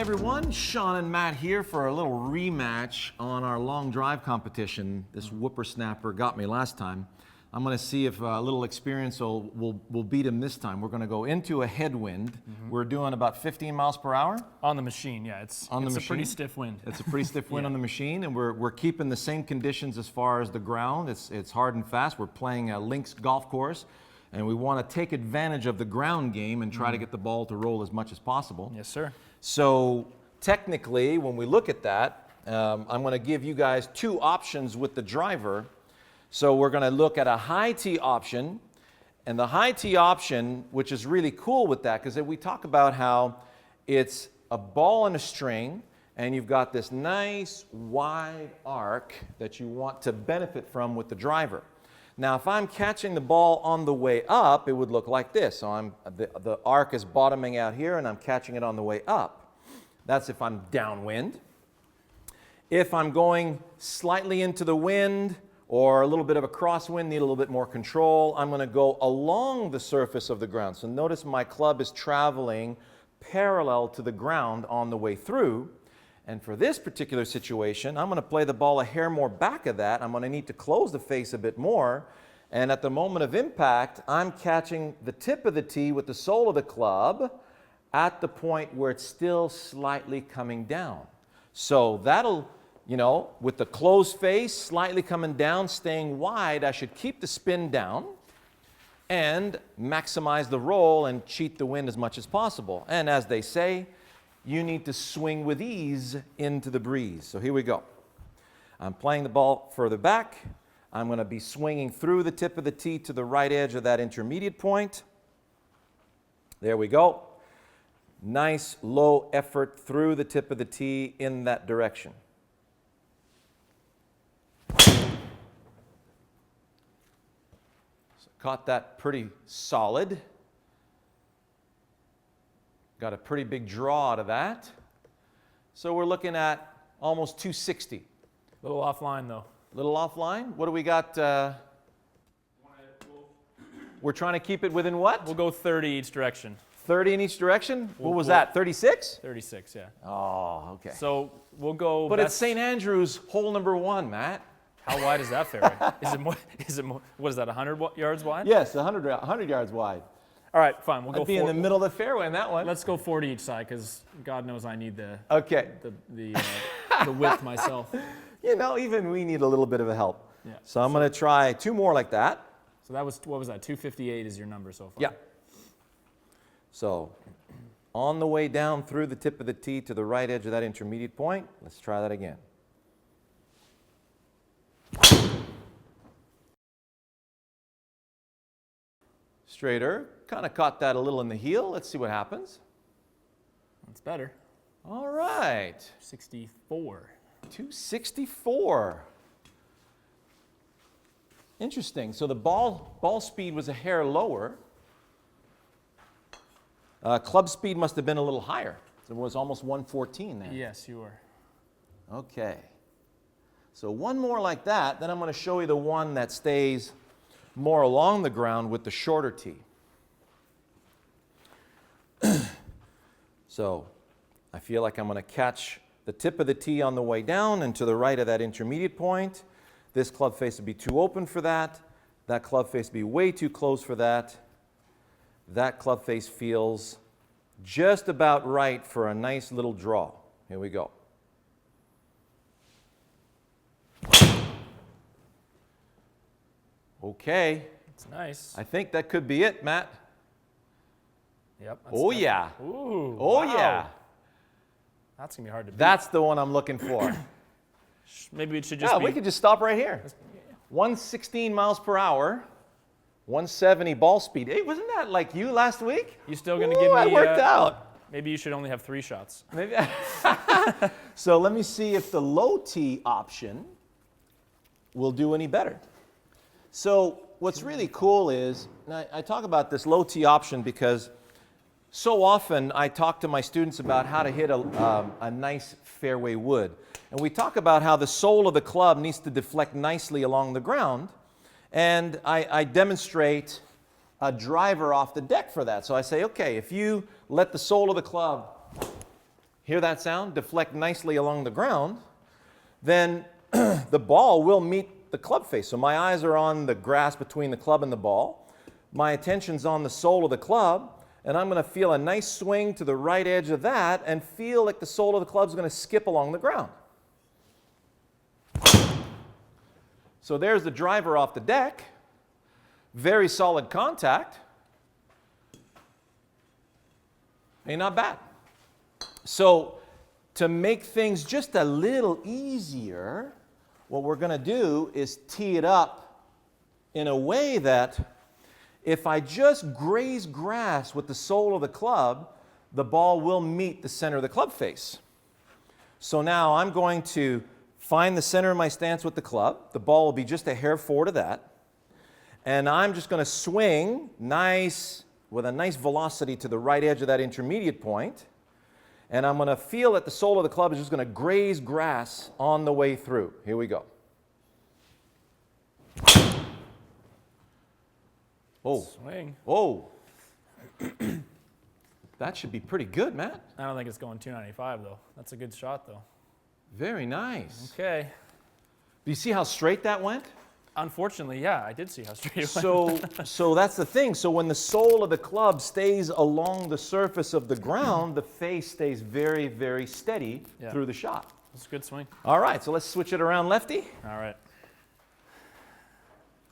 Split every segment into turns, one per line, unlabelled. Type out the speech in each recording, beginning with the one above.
everyone, Shawn and Matt here for a little rematch on our long drive competition. This whippersnapper got me last time. I'm going to see if a little experience will beat him this time. We're going to go into a headwind. We're doing about 15 miles per hour.
On the machine, yeah. It's a pretty stiff wind.
It's a pretty stiff wind on the machine, and we're keeping the same conditions as far as the ground. It's hard and fast. We're playing a links golf course, and we want to take advantage of the ground game and try to get the ball to roll as much as possible.
Yes, sir.
So technically, when we look at that, I'm going to give you guys two options with the driver. So we're going to look at a high tee option, and the high tee option, which is really cool with that, because we talk about how it's a ball and a string, and you've got this nice wide arc that you want to benefit from with the driver. Now, if I'm catching the ball on the way up, it would look like this. So the arc is bottoming out here, and I'm catching it on the way up. That's if I'm downwind. If I'm going slightly into the wind or a little bit of a crosswind, need a little bit more control, I'm going to go along the surface of the ground. So notice my club is traveling parallel to the ground on the way through. And for this particular situation, I'm going to play the ball a hair more back of that. I'm going to need to close the face a bit more. And at the moment of impact, I'm catching the tip of the tee with the sole of the club at the point where it's still slightly coming down. So that'll, you know, with the closed face, slightly coming down, staying wide, I should keep the spin down and maximize the roll and cheat the wind as much as possible. And as they say, you need to swing with ease into the breeze. So here we go. I'm playing the ball further back. I'm going to be swinging through the tip of the tee to the right edge of that intermediate point. There we go. Nice low effort through the tip of the tee in that direction. So caught that pretty solid. Got a pretty big draw out of that. So we're looking at almost 260.
A little offline, though.
A little offline? What do we got? We're trying to keep it within what?
We'll go 30 each direction.
30 in each direction? What was that, 36?
36, yeah.
Oh, okay.
So we'll go...
But it's St. Andrews, hole number 1, Matt.
How wide is that fairway? Is it more, what is that, 100 yards wide?
Yes, 100 yards wide.
All right, fine. We'll go
I'd be in the middle of the fairway in that one.
Let's go 40 each side, because God knows I need the width myself.
You know, even we need a little bit of a help.
Yeah.
So I'm going to try 2 more like that.
So that was, what was that, 258 is your number so far?
Yeah. So on the way down through the tip of the tee to the right edge of that intermediate point, let's try that again. Straighter, kind of caught that a little in the heel. Let's see what happens.
That's better.
All right.
64.
264. Interesting. So the ball speed was a hair lower. Club speed must have been a little higher. So it was almost 114 there.
Yes, you were.
Okay. So one more like that, then I'm going to show you the one that stays more along the ground with the shorter tee. So I feel like I'm going to catch the tip of the tee on the way down and to the right of that intermediate point. This club face would be too open for that. That club face would be way too close for that. That club face feels just about right for a nice little draw. Here we go. Okay.
It's nice.
I think that could be it, Matt.
Yep.
Oh, yeah.
Ooh.
Oh,
wow.
yeah.
That's going to be hard to beat.
That's the one I'm looking for.
Maybe it should just
Yeah,
be...
we could just stop right here. 116 miles per hour, 170 ball speed. Hey, wasn't that like you last week?
You still going to give me...
I worked out.
Maybe you should only have 3 shots.
Maybe. So let me see if the low tee option will do any better. So what's really cool is, and I talk about this low tee option because so often I talk to my students about how to hit a nice fairway wood. And we talk about how the sole of the club needs to deflect nicely along the ground. And I demonstrate a driver off the deck for that. So I say, okay, if you let the sole of the club hear that sound? Deflect nicely along the ground, then the ball will meet the club face. So my eyes are on the grass between the club and the ball. My attention's on the sole of the club, and I'm going to feel a nice swing to the right edge of that and feel like the sole of the club is going to skip along the ground. So there's the driver off the deck. Very solid contact. Hey, not bad. So to make things just a little easier, what we're going to do is tee it up in a way that if I just graze grass with the sole of the club, the ball will meet the center of the club face. So now I'm going to find the center of my stance with the club. The ball will be just a hair forward of that. And I'm just going to swing with a nice velocity to the right edge of that intermediate point. And I'm going to feel that the sole of the club is just going to graze grass on the way through. Here we go. Oh.
Swing.
Oh. That should be pretty good, Matt.
I don't think it's going 295 though. That's a good shot though.
Very nice.
Okay.
Do you see how straight that went?
Unfortunately, yeah, I did see how straight it went.
So that's the thing. So when the sole of the club stays along the surface of the ground, the face stays very, very steady through the shot.
It's a good swing.
All right, so let's switch it around lefty.
All right.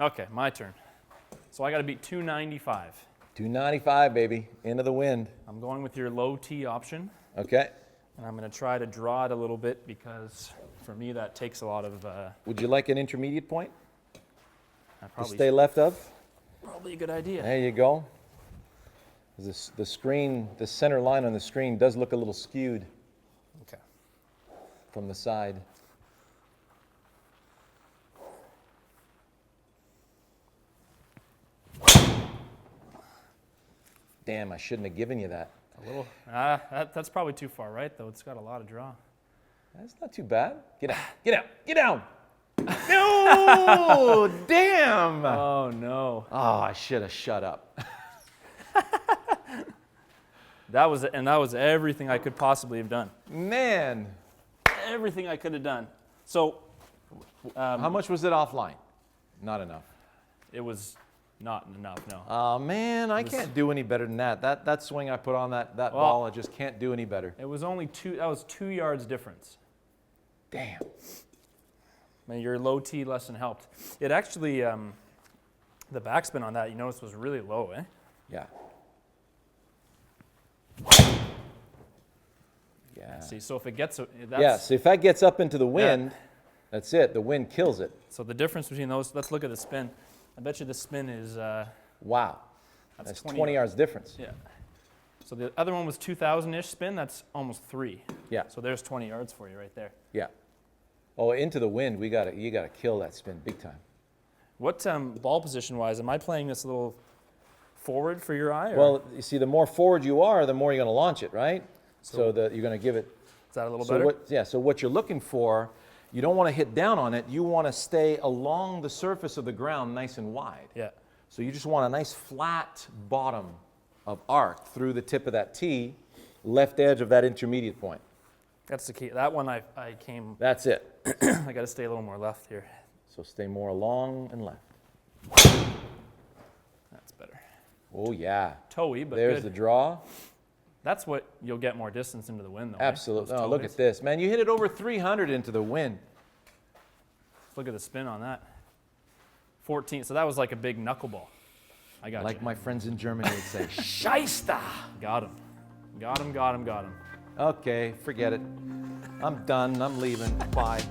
Okay, my turn. So I got to beat 295.
295, baby, into the wind.
I'm going with your low tee option.
Okay.
And I'm going to try to draw it a little bit because for me that takes a lot of...
Would you like an intermediate point?
To
stay left of?
Probably a good idea.
There you go. The screen, the center line on the screen does look a little skewed.
Okay.
From the side. Damn, I shouldn't have given you that.
A little. That's probably too far right, though. It's got a lot of draw.
That's not too bad. Get out. Get out. Get down. No! Damn!
Oh, no.
Oh, I should have shut up.
That was everything I could possibly have done.
Man.
Everything I could have done. So...
how much was it offline? Not enough.
It was not enough, no.
Oh, man, I can't do any better than that. That swing I put on that ball, I just can't do any better.
It was only that was 2 yards difference.
Damn.
I mean, your low tee lesson helped. It actually, the backspin on that, you notice, was really low, eh?
Yeah. Yeah.
See, so if it gets... so
if that gets up into the wind, that's it. The wind kills it.
So the difference between those, let's look at the spin. I bet you the spin is...
wow. That's 20 yards difference.
Yeah. So the other one was 2,000-ish spin. That's almost 3.
Yeah.
So there's 20 yards for you right there.
Yeah. Oh, into the wind, you got to kill that spin big time.
What ball position-wise, am I playing this a little forward for your eye? Or?
Well, you see, the more forward you are, the more you're going to launch it, right? So that you're going to give it.
Is that a little better?
So what you're looking for, you don't want to hit down on it. You want to stay along the surface of the ground nice and wide.
Yeah.
So you just want a nice flat bottom of arc through the tip of that tee, left edge of that intermediate point.
That's the key. That one I came...
That's it.
I got to stay a little more left here.
So stay more along and left.
That's better.
Oh, yeah.
Toey, but
there's
good.
The draw.
That's what you'll get more distance into the wind, though.
Absolutely. Oh, look at this. Man, you hit it over 300 into the wind.
Let's look at the spin on that. 14. So that was like a big knuckleball. I got
like
you.
my friends in Germany would say, Scheisse!
Got him. Got him, got him, got him.
Okay, forget it. I'm done. I'm leaving. Bye.